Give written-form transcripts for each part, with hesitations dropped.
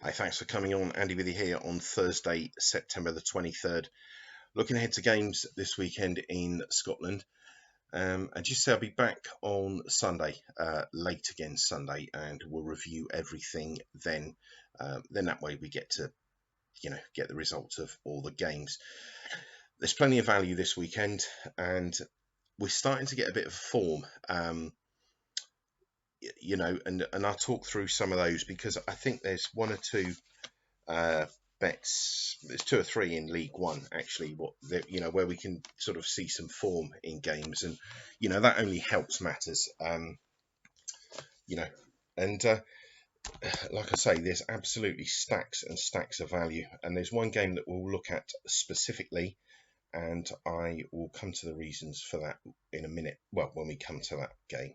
Hi, thanks for coming on. Andy with you here on Thursday, September the 23rd. Looking ahead to games this weekend in Scotland. And just say I'll be back on Sunday, late again Sunday, and we'll review everything then. Then that way we get to, get the results of all the games. There's plenty of value this weekend, and we're starting to get a bit of form. And I'll talk through some of those because I think there's one or two bets. There's two or three in League One actually. Where we can sort of see some form in games, and that only helps matters. Like I say, there's absolutely stacks and stacks of value, and there's one game that we'll look at specifically, and I will come to the reasons for that in a minute. Well, when we come to that game.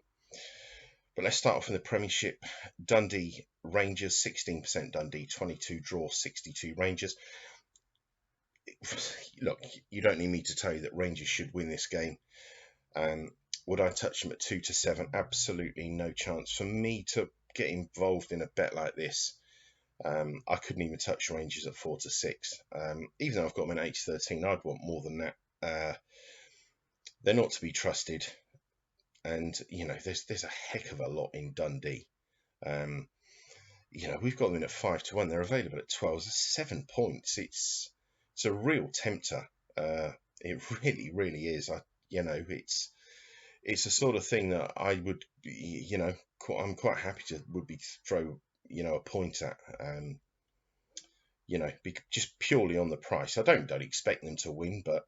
But let's start off in the Premiership. Dundee Rangers, 16% Dundee, 22 draw, 62 Rangers. Look, you don't need me to tell you that Rangers should win this game. Would I touch them at 2-7? Absolutely no chance. For me to get involved in a bet like this, I couldn't even touch Rangers at 4-6. Even though I've got them at 8-13, I'd want more than that. They're not to be trusted. And there's a heck of a lot in Dundee. We've got them in at 5-1. They're available at 12. That's 7 points. It's a real tempter. It really, really is. It's the sort of thing that I would, I'm quite happy to throw a point at. Just purely on the price. I don't expect them to win, but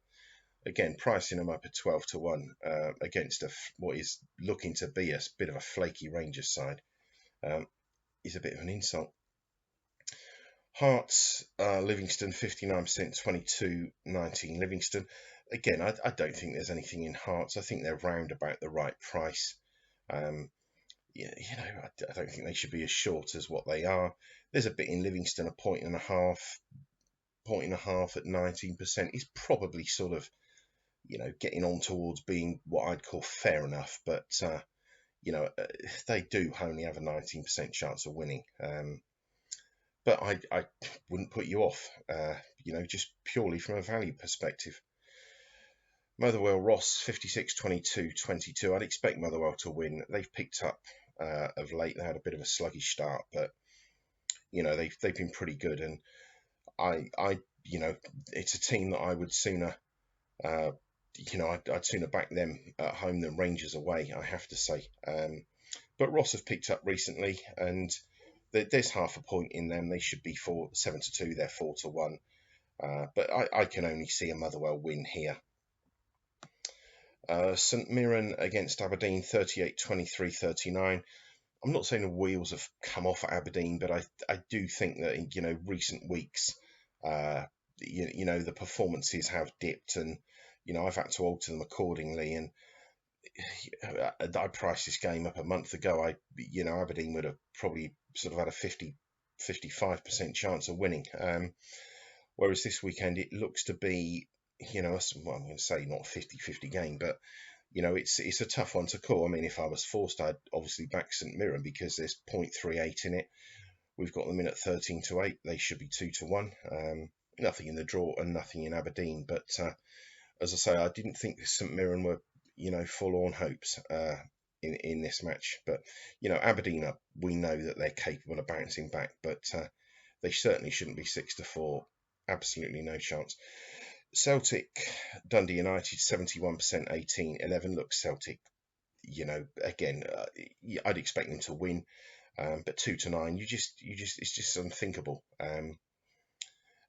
again, pricing them up at 12-1 against what is looking to be a bit of a flaky Rangers side is a bit of an insult. Hearts, Livingston, 59%, 22-19 Livingston. Again, I don't think there's anything in Hearts. I think they're round about the right price. I don't think they should be as short as what they are. There's a bit in Livingston, a point and a half at 19% is probably sort of getting on towards being what I'd call fair enough, but they do only have a 19% chance of winning. But I wouldn't put you off, just purely from a value perspective. Motherwell Ross, 56-22. I'd expect Motherwell to win. They've picked up of late. They had a bit of a sluggish start, but they've been pretty good, and it's a team that I would sooner. I'd sooner back them at home than Rangers away, I have to say. But Ross have picked up recently, and there's half a point in them. They should be 7-2. They're 4-1. But I can only see a Motherwell win here. St Mirren against Aberdeen, 38-23-39. I'm not saying the wheels have come off at Aberdeen, but I do think that in recent weeks, the performances have dipped, and I've had to alter them accordingly. And I priced this game up a month ago. Aberdeen would have probably sort of had a 55% chance of winning. Whereas this weekend it looks to be, I'm going to say not a 50-50 game, but it's a tough one to call. I mean, if I was forced, I'd obviously back St Mirren because there's 0.38 in it. We've got them in at 13-8. They should be 2-1. Nothing in the draw and nothing in Aberdeen. But as I say, I didn't think St Mirren were, full-on hopes in this match. But, Aberdeen, we know that they're capable of bouncing back, but they certainly shouldn't be 6-4. Absolutely no chance. Celtic, Dundee United, 71%, 18-11. Look, Celtic, again, I'd expect them to win, but 2-9, it's just unthinkable.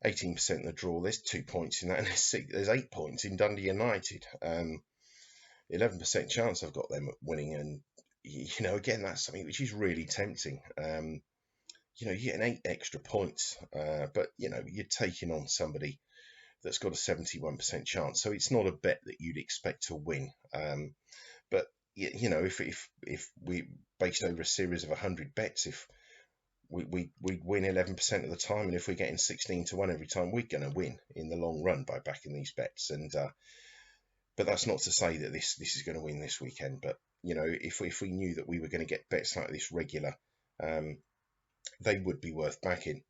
18% in the draw. There's 2 points in that, and there's 8 points in Dundee United. 11% chance I've got them winning, and again, that's something which is really tempting. You're getting 8 extra points, but you're taking on somebody that's got a 71% chance, so it's not a bet that you'd expect to win. But if we based over a series of 100 bets, if we'd win 11% of the time, and if we're getting 16-1 every time, we're going to win in the long run by backing these bets. And but that's not to say that this is going to win this weekend. But if we knew that we were going to get bets like this regular, they would be worth backing.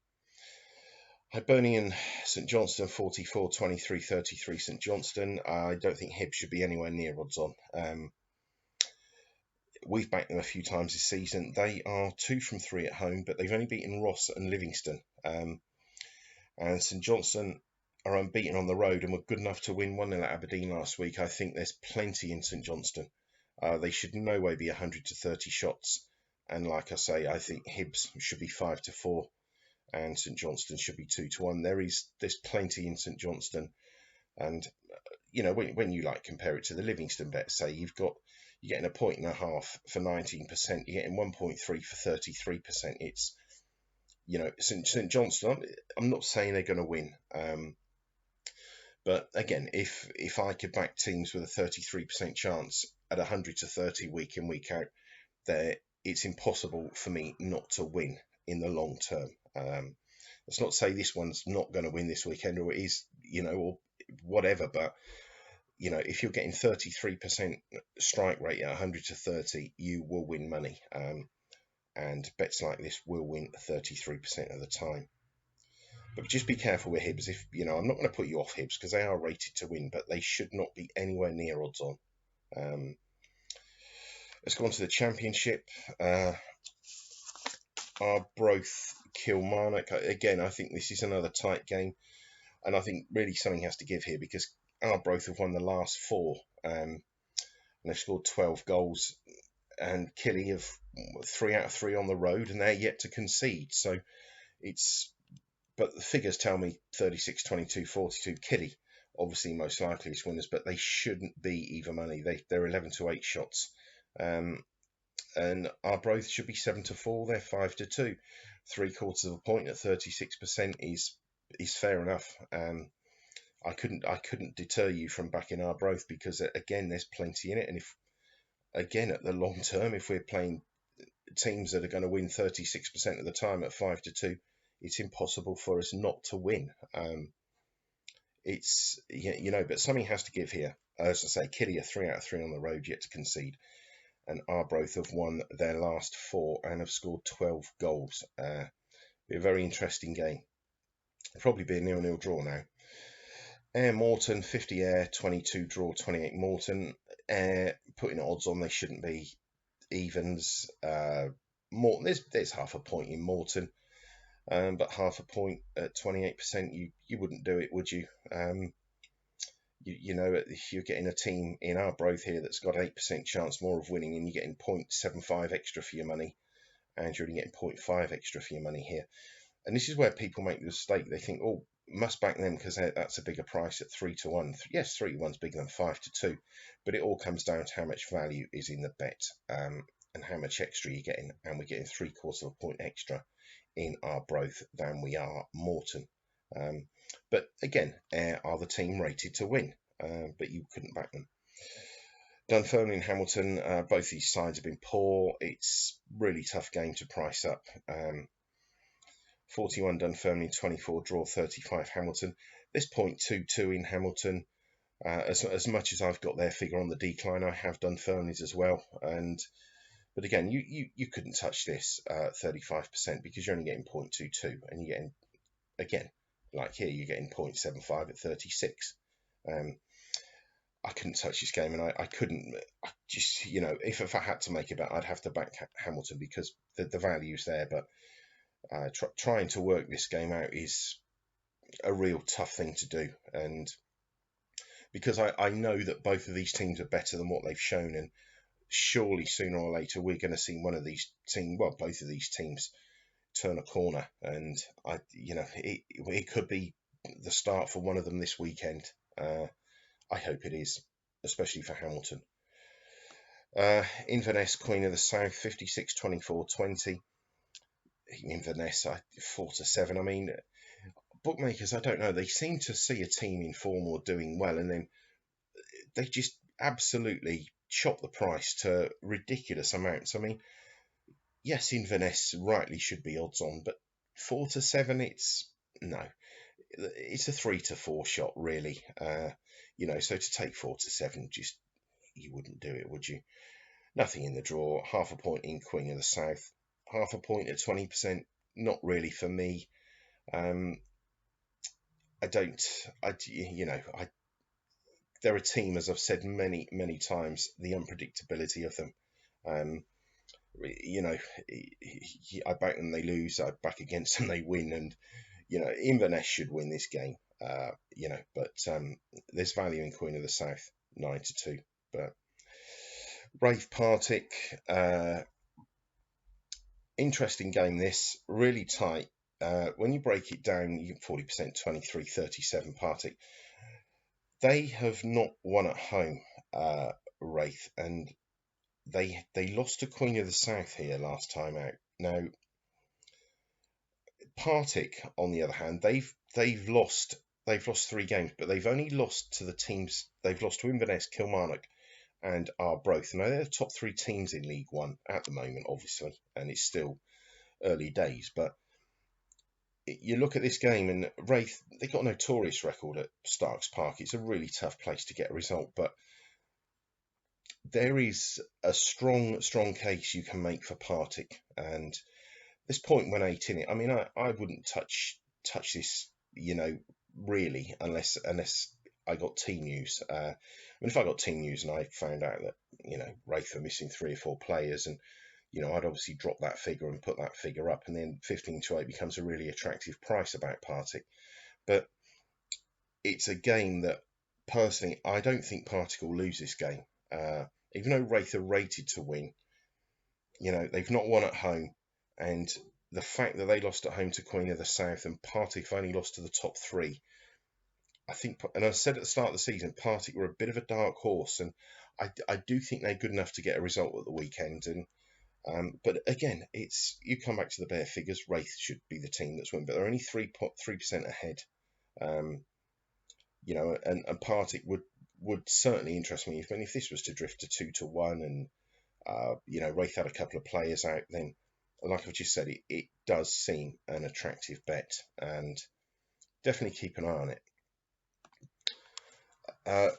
Hibernian St Johnstone 44, 23, 33 St Johnstone. I don't think Hibs should be anywhere near odds on. We've backed them a few times this season. They are 2 from 3 at home, but they've only beaten Ross and Livingston. And St Johnstone are unbeaten on the road and were good enough to win 1-0 at Aberdeen last week. I think there's plenty in St Johnstone. They should in no way be 100 to 30 shots. And like I say, I think Hibs should be 5-4 and St Johnstone should be 2-1. There's plenty in St Johnstone. And, when you compare it to the Livingston bet, say you're getting 1.5 for 19%, you're getting 1.3 for 33%. It's, St Johnstone, I'm not saying they're going to win. But again, if I could back teams with a 33% chance at 100 to 30 week in, week out, it's impossible for me not to win in the long term. Let's not say this one's not going to win this weekend, or it is, or whatever, but if you're getting 33% strike rate at 100 to 30, you will win money. And bets like this will win 33% of the time. But just be careful with Hibs. I'm not going to put you off Hibs because they are rated to win, but they should not be anywhere near odds on. Let's go on to the Championship. Arbroath Kilmarnock. Again, I think this is another tight game, and I think really something has to give here because Arbroath have won the last 4, and they've scored 12 goals, and Killy have 3 out of 3 on the road, and they're yet to concede. So but the figures tell me 36, 22, 42. Killy obviously most likely is winners, but they shouldn't be even money. They're 11 to 8 shots. And Arbroath should be 7-4. They're 5-2. 3/4 of a point at 36% is fair enough. I couldn't deter you from backing Arbroath because again, there's plenty in it. And if again at the long term, if we're playing teams that are going to win 36% of the time at 5-2, it's impossible for us not to win. But something has to give here. As I say, Killy are 3 out of 3 on the road, yet to concede. And Arbroath have won their last 4 and have scored 12 goals. Be a very interesting game. Probably be a 0-0 draw now. Ayr Morton, 50 Ayr, 22 draw, 28 Morton. Ayr putting odds on, they shouldn't be. Evens. Morton, there's half a point in Morton, but half a point at 28%, you wouldn't do it, would you? If you're getting a team in Arbroath here that's got 8% chance more of winning, and you're getting 0.75 extra for your money, and you're only getting 0.5 extra for your money here. And this is where people make the mistake. They think, oh, must back them because that's a bigger price at 3-1. Yes, 3-1's bigger than 5-2, but it all comes down to how much value is in the bet, and how much extra you're getting. And we're getting 3/4 of a point extra in Arbroath than we are Morton. But again, Ayr are the team rated to win, but you couldn't back them. Dunfermline and Hamilton, both these sides have been poor. It's really tough game to price up. 41 Dunfermline, 24 draw, 35 Hamilton. There's 0.22 in Hamilton. As much as I've got their figure on the decline, I have Dunfermline's as well. But again, you couldn't touch this 35% because you're only getting 0.22, and you're getting, again, like here, you're getting 0.75 at 36. I couldn't touch this game, and I couldn't. I just, if I had to make a bet, I'd have to back Hamilton because the value's there. But trying to work this game out is a real tough thing to do, and because I know that both of these teams are better than what they've shown, and surely sooner or later we're going to see one of these teams, well, both of these teams, turn a corner, and it could be the start for one of them this weekend. I hope it is, especially for Hamilton. Inverness, Queen of the South, 56, 24, 20. Inverness, 4-7. I mean, bookmakers, I don't know. They seem to see a team in form or doing well, and then they just absolutely chop the price to ridiculous amounts. I mean, yes, Inverness rightly should be odds on, but 4-7, it's a 3-4 shot, really. So to take 4-7, just you wouldn't do it, would you? Nothing in the draw. Half a point in Queen of the South. Half a point at 20%. Not really for me. I don't, I, you know, I, they're a team, as I've said many times, the unpredictability of them. Um, you know, I back them, they lose. I back against them, they win. And you know, Inverness should win this game. You know, but there's value in Queen of the South, 9-2. But Raith Partick, interesting game. This really tight. When you break it down, you get 40%, 23-37 Partick. They have not won at home, Raith, and they lost to Queen of the South here last time out. Now, Partick, on the other hand, they've lost 3 games, but they've only lost to the teams. They've lost to Inverness, Kilmarnock, and Arbroath. Now they're the top 3 teams in League One at the moment, obviously, and it's still early days. But you look at this game, and Raith, they got a notorious record at Starks Park. It's a really tough place to get a result, but there is a strong case you can make for Partick, and there's 0.18 in it. I mean, I wouldn't touch this, you know, really, unless I got team news. I mean, if I got team news and I found out that, you know, Raith are missing 3 or 4 players, and you know, I'd obviously drop that figure and put that figure up, and then 15-8 becomes a really attractive price about Partick. But it's a game that, personally, I don't think Partick will lose this game. Even though Raith are rated to win, you know, they've not won at home, and the fact that they lost at home to Queen of the South and Partick have only lost to the top 3, I think, and I said at the start of the season, Partick were a bit of a dark horse, and I do think they're good enough to get a result at the weekend. And but again, it's, you come back to the bare figures, Raith should be the team that's win, but they're only 3% ahead. You know, and Partick would certainly interest me. Even if this was to drift to 2-1, and you know, Raith had a couple of players out, then, like I've just said, it does seem an attractive bet, and definitely keep an eye on it.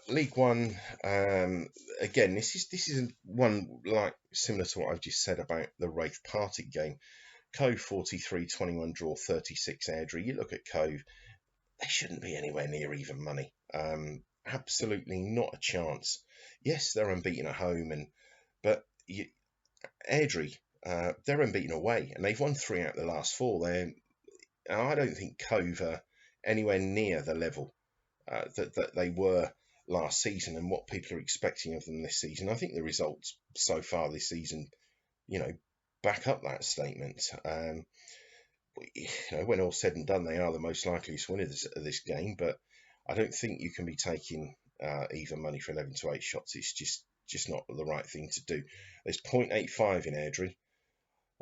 League One, again, this is one like similar to what I've just said about the Raith Partick game. Cove 43-21 draw, 36 Airdrie. You look at Cove, they shouldn't be anywhere near even money. Absolutely not a chance. Yes, they're unbeaten at home, but Airdrie, they're unbeaten away, and they've won 3 out of the last 4. I don't think Cove are anywhere near the level that they were last season and what people are expecting of them this season. I think the results so far this season, you know, back up that statement. You know, when all's said and done, they are the most likely winners of this game, but I don't think you can be taking even money for 11-8 shots. It's just not the right thing to do. There's 0.85 in Airdrie.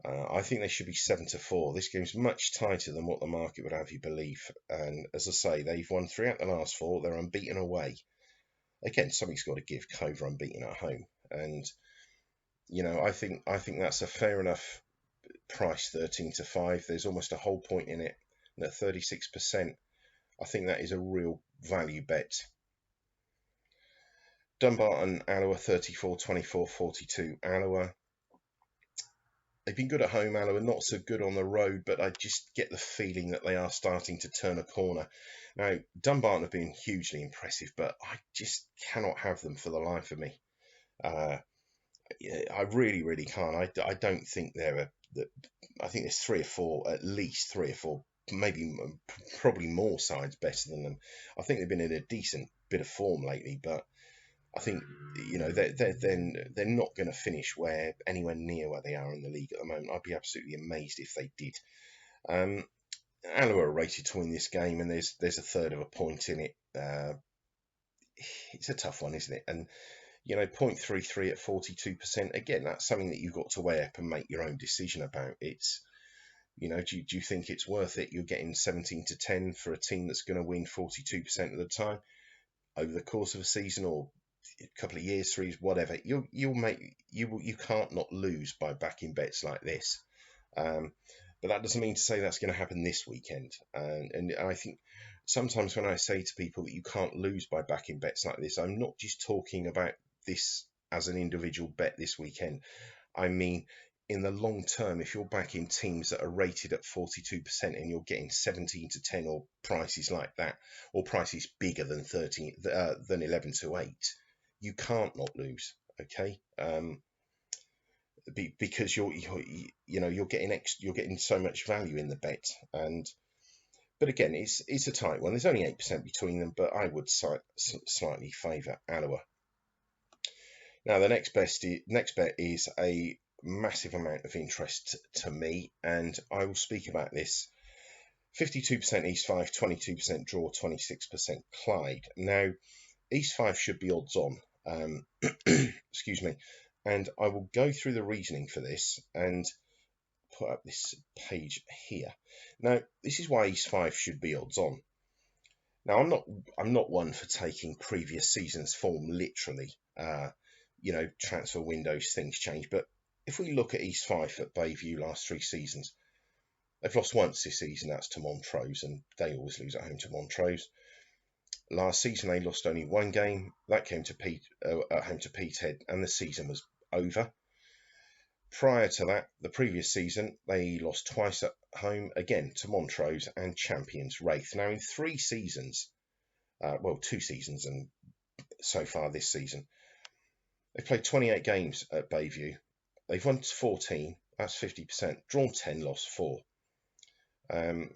I think they should be 7-4. This game's much tighter than what the market would have you believe. And as I say, they've won 3 out of the last 4. They're unbeaten away. Again, something's got to give. Cove unbeaten at home, and you know, I think that's a fair enough price. 13-5. There's almost a whole point in it, and at 36%, I think that is a real value bet. Dumbarton, Alloa 34-24, 42. Alloa, they've been good at home, Alloa, not so good on the road, but I just get the feeling that they are starting to turn a corner. Now, Dumbarton have been hugely impressive, but I just cannot have them for the life of me. I really can't. I don't think I think there's 3 or 4, at least 3 or 4, maybe probably more sides better than them. I think they've been in a decent bit of form lately, but I think, you know, they're not going to finish anywhere near where they are in the league at the moment. I'd be absolutely amazed if they did. Alloa are rated to win this game, and there's a third of a point in it. It's a tough one, isn't it? And you know, 0.33 at 42%. Again, that's something that you've got to weigh up and make your own decision about. It's, you know, do you think it's worth it? You're getting 17-10 for a team that's going to win 42% of the time over the course of a season, or a couple of years, 3 years, whatever. You can't not lose by backing bets like this. But that doesn't mean to say that's going to happen this weekend. And I think sometimes when I say to people that you can't lose by backing bets like this, I'm not just talking about this as an individual bet this weekend. I mean, in the long term, if you're backing teams that are rated at 42% and you're getting 17 to 10 or prices like that, or prices bigger than 11 to 8, you can't not lose. Okay, because you're getting so much value in the bet. But again, it's a tight one. There's only 8% between them, but I would slightly favour Alloa. Now the next bet is a massive amount of interest to me, and I will speak about this. 52% East 5, 22% draw, 26% Clyde. Now East 5 should be odds on. Excuse me. And I will go through the reasoning for this and put up this page here. Now, this is why East 5 should be odds on. Now, I'm not one for taking previous seasons' form literally. Transfer windows, things change. But if we look at East 5 at Bayview last 3 seasons, they've lost once this season. That's to Montrose, and they always lose at home to Montrose. Last season, they lost only 1 game. That came to at home to Peterhead, and the season was over. Prior to that, the previous season, they lost twice at home, again to Montrose and champions Wraith. Now, in 3 seasons, 2 seasons and so far this season, they've played 28 games at Bayview. They've won 14, that's 50%, drawn 10, lost 4. And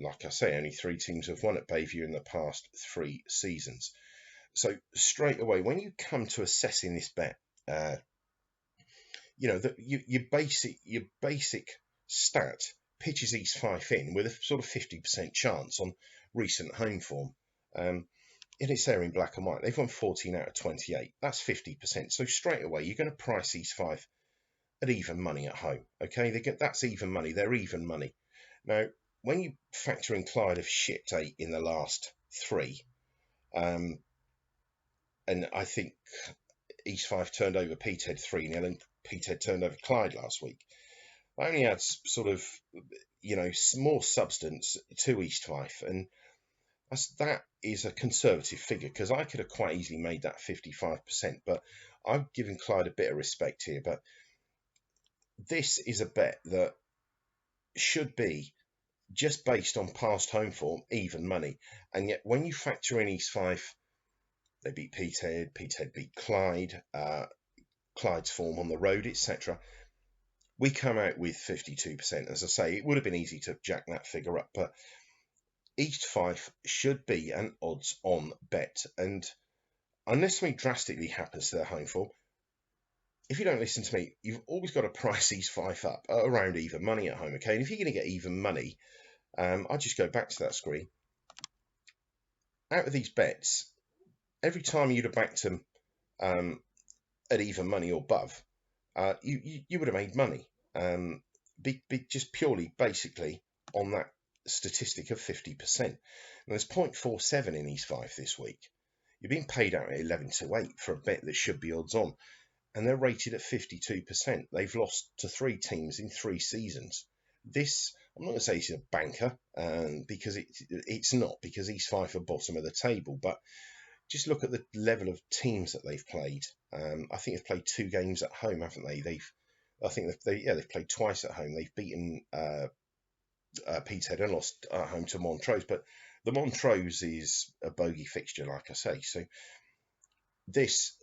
like I say, only 3 teams have won at Bayview in the past 3 seasons. So straight away, when you come to assessing this bet, your basic stat pitches East 5 in with a sort of 50% chance on recent home form. And it's there in black and white. They've won 14 out of 28. That's 50%. So straight away, you're going to price East 5 at even money at home. Okay, that's even money. They're even money. Now, when you factor in Clyde have shipped 8 in the last 3, and I think East 5 turned over Peterhead 3-0, and Peterhead turned over Clyde last week. That only adds sort of, more substance to East 5, and that is a conservative figure, because I could have quite easily made that 55%, but I've given Clyde a bit of respect here. But this is a bet that should be just based on past home form, even money. And yet when you factor in East 5, they beat Peterhead beat Clyde, Clyde's form on the road, etc., we come out with 52%. As I say, it would have been easy to jack that figure up, but East 5 should be an odds-on bet. And unless something drastically happens to their home form, if you don't listen to me, you've always got to price East 5 up at around even money at home, okay? And if you're going to get even money, I'll just go back to that screen. Out of these bets, every time you'd have backed them at even money or above, you would have made money, just purely, basically, on that statistic of 50%. Now, there's 0.47 in East 5 this week. You're being paid out at 11 to 8 for a bet that should be odds on, and they're rated at 52%. They've lost to 3 teams in 3 seasons. This, I'm not going to say it's a banker, because it's not, because East 5 are bottom of the table, but just look at the level of teams that they've played. I think they've played 2 games at home, haven't they? They've played twice at home. They've beaten Peterhead and lost at home to Montrose, but the Montrose is a bogey fixture, like I say. So this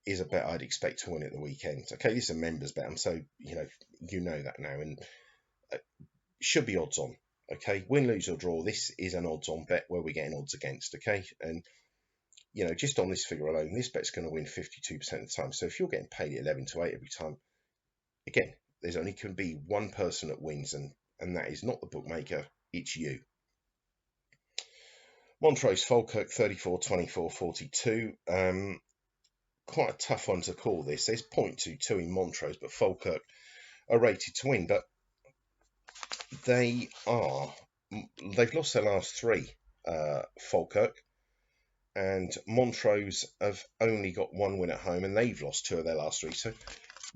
is a bet I'd expect to win at the weekend. Okay, this is a members bet, so you know that now, and should be odds on. Okay, win, lose or draw. This is an odds on bet where we're getting odds against. Okay, and just on this figure alone, this bet's going to win 52% of the time. So if you're getting paid 11 to 8 every time, again, there's only can be one person that wins, and that is not the bookmaker, it's you. Montrose Falkirk 34, 24, 42. Quite a tough one to call this. There's 0.22 in Montrose, but Falkirk are rated to win. But they've lost their last 3, Falkirk, and Montrose have only got 1 win at home, and they've lost 2 of their last 3. So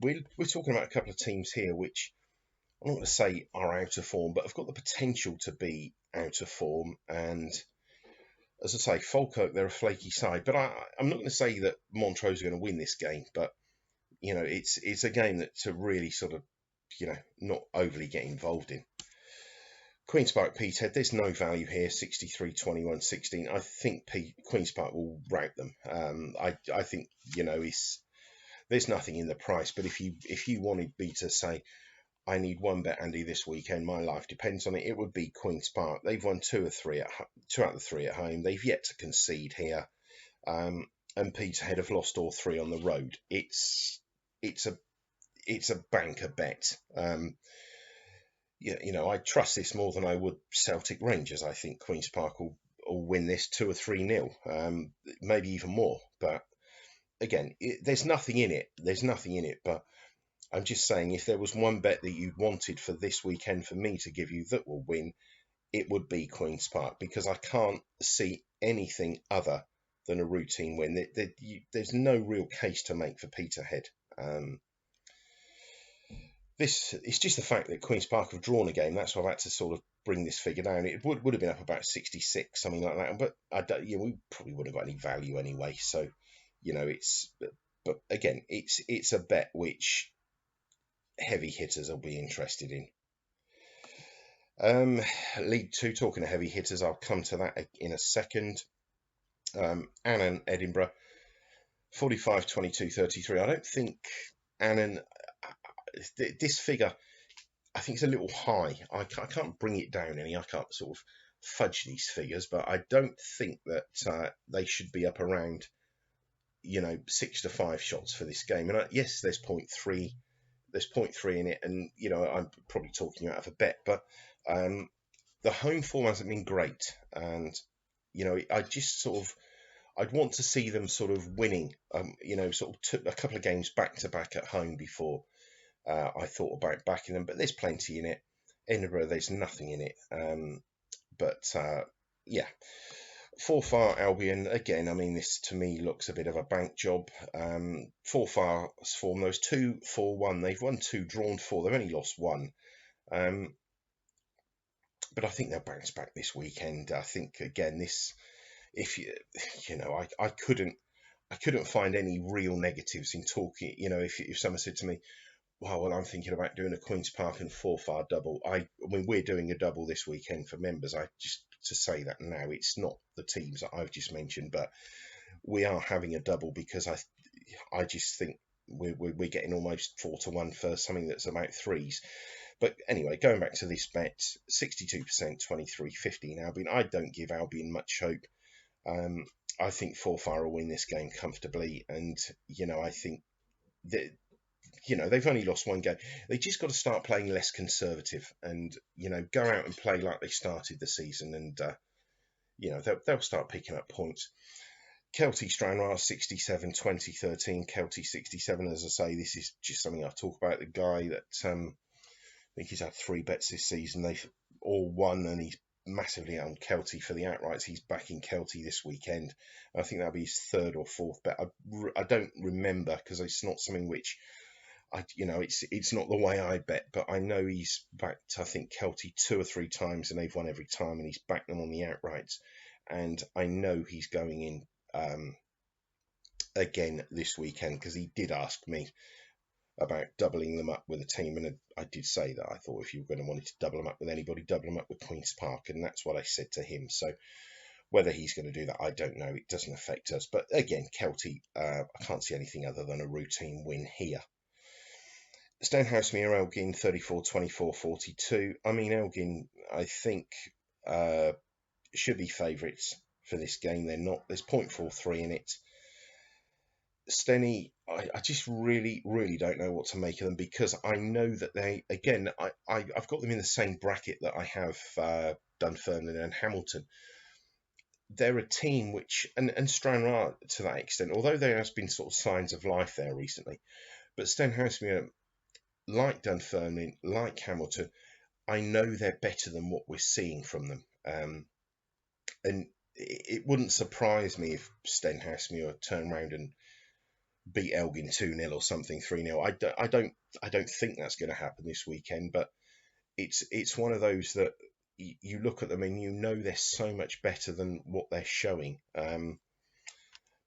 we're talking about a couple of teams here which I'm not going to say are out of form, but have got the potential to be out of form. And as I say, Falkirk, they're a flaky side, but I'm not going to say that Montrose are going to win this game, but it's a game that to really sort of not overly get involved in. Queen's Park Peterhead, there's no value here, 63, 21, 16. I think Queen's Park will rout them. I think, there's nothing in the price, but if you wanted me to say, I need one bet, Andy, this weekend, my life depends on it, it would be Queen's Park. They've won two out of the three at home. They've yet to concede here. And Peterhead have lost all three on the road. It's a banker bet. I trust this more than I would Celtic Rangers. I think Queen's Park will win this 2 or 3-0, maybe even more. But again, there's nothing in it. But I'm just saying, if there was one bet that you wanted for this weekend for me to give you that will win, it would be Queen's Park, because I can't see anything other than a routine win. There's no real case to make for Peterhead. It's just the fact that Queen's Park have drawn a game. That's why I've had to sort of bring this figure down. It would have been up about 66, something like that. But we probably wouldn't have got any value anyway. So, but again, it's a bet which heavy hitters will be interested in. League Two, talking of heavy hitters, I'll come to that in a second. Annan, Edinburgh, 45, 22, 33. I don't think Annan, this figure, I think it's a little high. I can't bring it down any. I can't sort of fudge these figures, but I don't think that they should be up around, 6 to 5 shots for this game. And yes, there's 0.3. There's 0.3 in it, and I'm probably talking out of a bet, but the home form hasn't been great, and I just I'd want to see them sort of winning, sort of took a couple of games back to back at home before I thought about backing them, but there's plenty in it. Edinburgh, there's nothing in it, yeah. Forfar Albion, again, I mean, this to me looks a bit of a bank job. Forfar's form, those 2-4-1, they've won 2, drawn 4, they've only lost 1. But I think they'll bounce back this weekend. I think, again, I couldn't find any real negatives in talking, if someone said to me, well, I'm thinking about doing a Queen's Park and Forfar double. I mean, we're doing a double this weekend for members. To say that now, it's not the teams that I've just mentioned, but we are having a double because I just think we're getting almost 4-1 for something that's about 3s. But anyway, going back to this bet, 62%, 23-15 Albion. I don't give Albion much hope. I think Forfar will win this game comfortably, and I think that they've only lost 1 game. They just got to start playing less conservative and, go out and play like they started the season, and, they'll start picking up points. Kelty Stranraer, 67, 2013. Kelty 67, as I say, this is just something I talk about. The guy that I think he's had 3 bets this season. They've all won, and he's massively on Kelty for the outrights. He's backing Kelty this weekend. I think that'll be his 3rd or 4th bet. I don't remember, because it's not something which it's not the way I bet, but I know he's backed, I think, Kelty 2 or 3 times, and they've won every time, and he's backed them on the outrights. And I know he's going in again this weekend, because he did ask me about doubling them up with a team, and I did say that I thought if you were going to want to double them up with anybody, double them up with Queen's Park, and that's what I said to him. So whether he's going to do that, I don't know. It doesn't affect us. But again, Kelty, I can't see anything other than a routine win here. Stenhousemuir, Elgin, 34, 24, 42. I mean, Elgin, I think, should be favourites for this game. They're not. There's 0.43 in it. Stenny, I just really, really don't know what to make of them, because I know that they, again, I've got them in the same bracket that I have Dunfermline and Hamilton. They're a team which, and Stranraer to that extent, although there has been sort of signs of life there recently, but Stenhousemuir, like Dunfermline, like Hamilton, I know they're better than what we're seeing from them. And it wouldn't surprise me if Stenhousemuir turn around and beat Elgin 2-0 or something, 3-0. I don't think that's going to happen this weekend, but it's one of those that you look at them and they're so much better than what they're showing.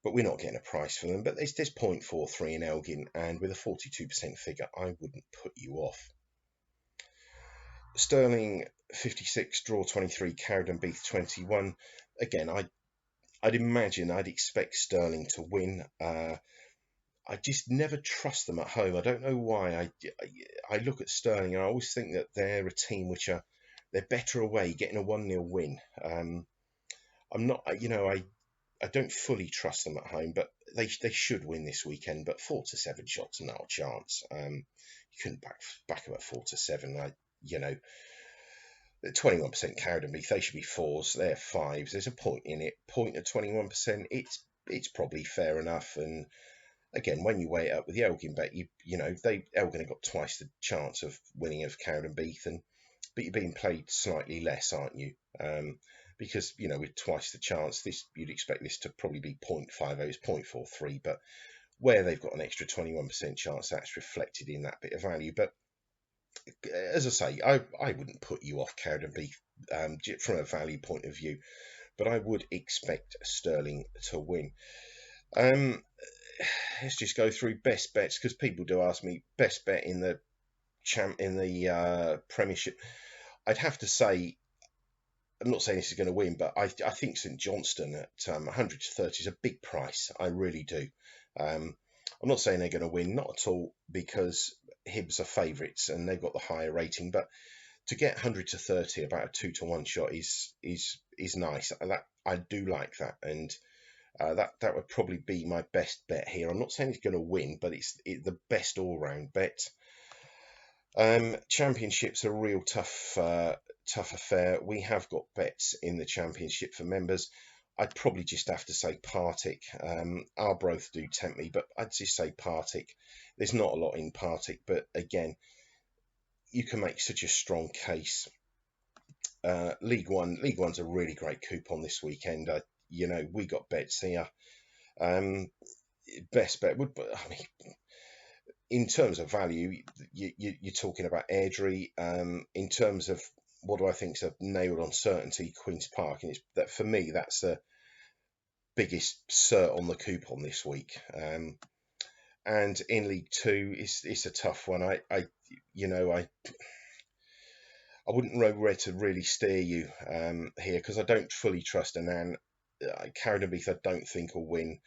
But we're not getting a price for them. But there's 0.43 in Elgin, and with a 42% figure, I wouldn't put you off. Sterling 56, draw 23, Cowdenbeath 21. Again, I'd imagine I'd expect Sterling to win. I just never trust them at home. I don't know why. I look at Sterling and I always think that they're a team they're better away, getting a 1-0 win. I'm not, I don't fully trust them at home, but they should win this weekend. But 4-7 shots, not a chance. You couldn't back them at 4-7. The 21% Cowdenbeath, they should be 4s. They're 5s. There's a point in it. Point at 21%. It's probably fair enough. And again, when you weigh it up with the Elgin bet, Elgin have got twice the chance of winning of Cowdenbeath, but you're being played slightly less, aren't you? Because with twice the chance, you'd expect this to probably be 0.50s, 0.43, but where they've got an extra 21% chance, that's reflected in that bit of value. But as I say, I wouldn't put you off Cowdenbeath from a value point of view, but I would expect Sterling to win. Let's just go through best bets, because people do ask me best bet in the Premiership. I'd have to say, I'm not saying this is going to win, but I think St Johnstone at 100 to 30 is a big price. I really do. I'm not saying they're going to win, not at all, because Hibs are favourites and they've got the higher rating. But to get 100 to 30, about a 2-to-1 shot is nice. I do like that, and that would probably be my best bet here. I'm not saying it's going to win, but it's the best all-round bet. Championship's a real tough affair. We have got bets in the Championship for members. I'd probably just have to say Partick. Arbroath do tempt me, but I'd just say Partick. There's not a lot in Partick, but again, you can make such a strong case. League One's a really great coupon this weekend. We got bets here. Best bet would, in terms of value, you're talking about Airdrie. In terms of what do I think is a nailed on certainty, Queen's Park, and that for me, that's the biggest cert on the coupon this week. And in League Two, it's a tough one. I wouldn't know where to really steer you here, because I don't fully trust Annan. Cowdenbeath, I don't think will win.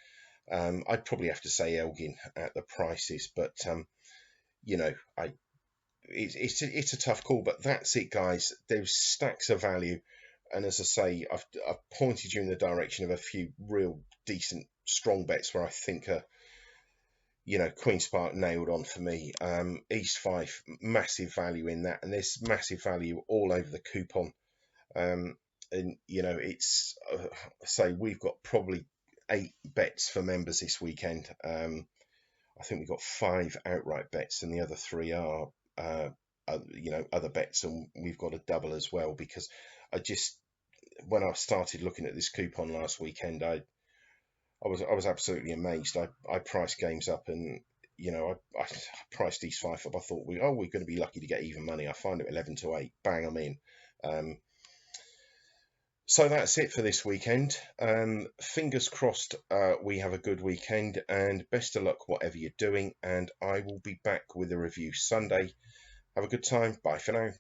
I'd probably have to say Elgin at the prices, but it's a tough call. But that's it, guys. There's stacks of value, and as I say, I've pointed you in the direction of a few real decent strong bets where I think Queen's Park nailed on for me. East Fife, massive value in that, and there's massive value all over the coupon. And it's say we've got probably 8 bets for members this weekend. I think we've got 5 outright bets, and the other 3 are other bets, and we've got a double as well, because when I started looking at this coupon last weekend, I was absolutely amazed. I priced games up, and I priced East Fife up. I thought we're going to be lucky to get even money. I find it 11 to 8, bang, I'm in. So that's it for this weekend. Fingers crossed we have a good weekend, and best of luck whatever you're doing, and I will be back with a review Sunday. Have a good time. Bye for now.